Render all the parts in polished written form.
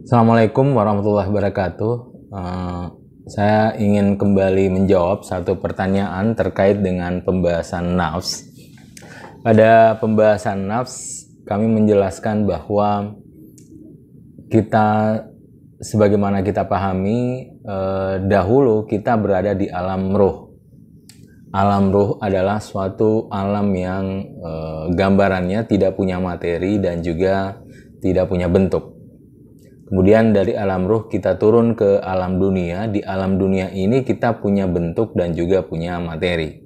Assalamualaikum warahmatullahi wabarakatuh. Saya ingin kembali menjawab satu pertanyaan terkait dengan pembahasan nafs. Pada pembahasan nafs, kami menjelaskan bahwa kita, sebagaimana kita pahami, dahulu kita berada di alam ruh. Alam ruh adalah suatu alam yang gambarannya tidak punya materi dan juga tidak punya bentuk. Kemudian dari alam ruh kita turun ke alam dunia. Di alam dunia ini kita punya bentuk dan juga punya materi.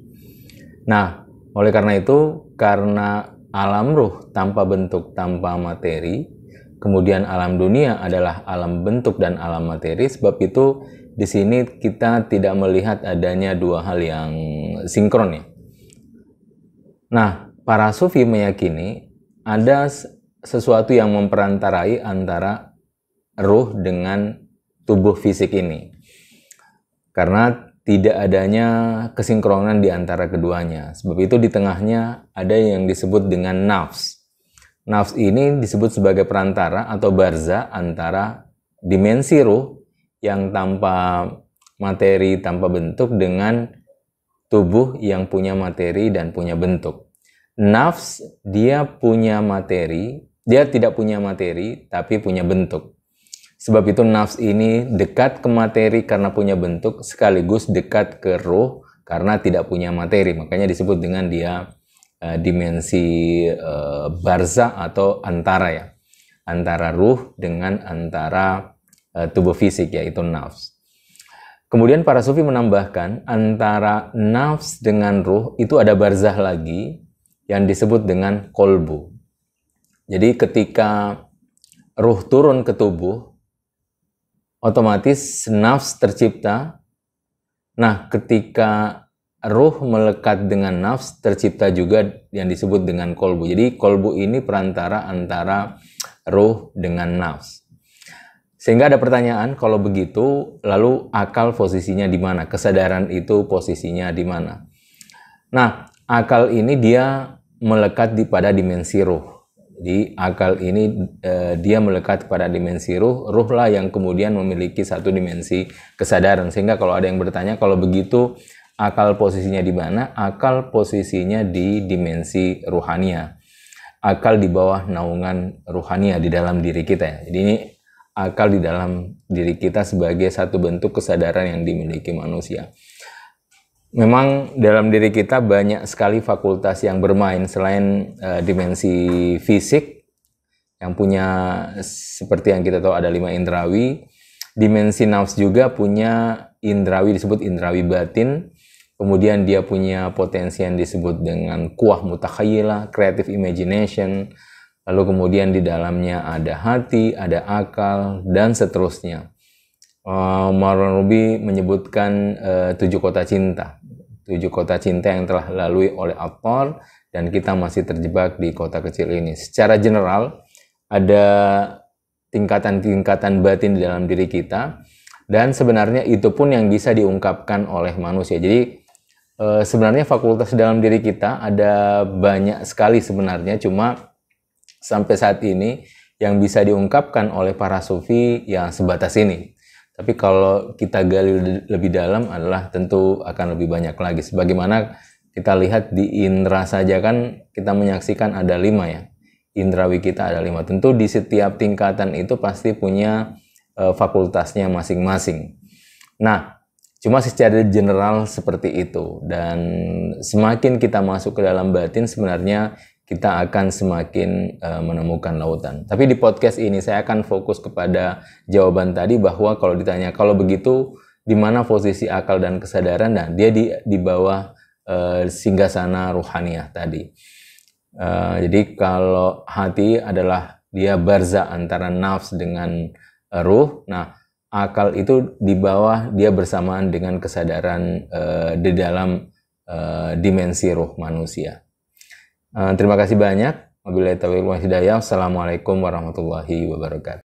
Nah, oleh karena itu, karena alam ruh tanpa bentuk, tanpa materi, kemudian alam dunia adalah alam bentuk dan alam materi, sebab itu di sini kita tidak melihat adanya dua hal yang sinkron ya. Nah, para sufi meyakini ada sesuatu yang memperantarai antara ruh dengan tubuh fisik ini, karena tidak adanya kesinkronan di antara keduanya. Sebab itu di tengahnya ada yang disebut dengan nafs. Nafs ini disebut sebagai perantara atau barza antara dimensi ruh yang tanpa materi, tanpa bentuk, dengan tubuh yang punya materi dan punya bentuk. Nafs dia punya materi, dia tidak punya materi tapi punya bentuk. Sebab itu nafs ini dekat ke materi karena punya bentuk, sekaligus dekat ke ruh karena tidak punya materi. Makanya disebut dengan dia dimensi barza atau antara ya. Antara ruh dengan antara tubuh fisik, yaitu nafs. Kemudian para sufi menambahkan antara nafs dengan ruh itu ada barzah lagi yang disebut dengan kolbu. Jadi ketika ruh turun ke tubuh, otomatis nafs tercipta. Nah, ketika ruh melekat dengan nafs, tercipta juga yang disebut dengan kolbu. Jadi kolbu ini perantara antara ruh dengan nafs. Sehingga ada pertanyaan, kalau begitu, lalu akal posisinya di mana? Kesadaran itu posisinya di mana? Nah, akal ini dia melekat pada dimensi ruh. Jadi akal ini dia melekat pada dimensi ruh, ruhlah yang kemudian memiliki satu dimensi kesadaran. Sehingga kalau ada yang bertanya, kalau begitu akal posisinya di mana? Akal posisinya di dimensi ruhania. Akal di bawah naungan ruhania di dalam diri kita ya. Jadi ini akal di dalam diri kita sebagai satu bentuk kesadaran yang dimiliki manusia. Memang dalam diri kita banyak sekali fakultas yang bermain selain dimensi fisik yang punya, seperti yang kita tahu ada 5 indrawi. Dimensi nafs juga punya indrawi, disebut indrawi batin. Kemudian dia punya potensi yang disebut dengan kuah mutakhayilah, creative imagination. Lalu kemudian di dalamnya ada hati, ada akal, dan seterusnya. Marwan Rubi menyebutkan 7 kota cinta. 7 kota cinta yang telah lalui oleh Attar, dan kita masih terjebak di kota kecil ini. Secara general, ada tingkatan-tingkatan batin di dalam diri kita, dan sebenarnya itu pun yang bisa diungkapkan oleh manusia. Jadi sebenarnya fakultas dalam diri kita ada banyak sekali sebenarnya, cuma sampai saat ini yang bisa diungkapkan oleh para sufi ya sebatas ini. Tapi kalau kita gali lebih dalam adalah tentu akan lebih banyak lagi. Sebagaimana kita lihat di indera saja kan kita menyaksikan ada 5 ya. Indrawi kita ada 5. Tentu di setiap tingkatan itu pasti punya fakultasnya masing-masing. Nah, cuma secara general seperti itu. Dan semakin kita masuk ke dalam batin, sebenarnya kita akan semakin menemukan lautan. Tapi di podcast ini saya akan fokus kepada jawaban tadi, bahwa kalau ditanya, kalau begitu di mana posisi akal dan kesadaran? Nah, dia di bawah singgasana ruhaniyah tadi. Jadi kalau hati adalah dia barza antara nafs dengan ruh. Nah, akal itu di bawah, dia bersamaan dengan kesadaran di dalam dimensi ruh manusia. Terima kasih banyak. Wabillahi taufiq wal hidayah. Assalamualaikum warahmatullahi wabarakatuh.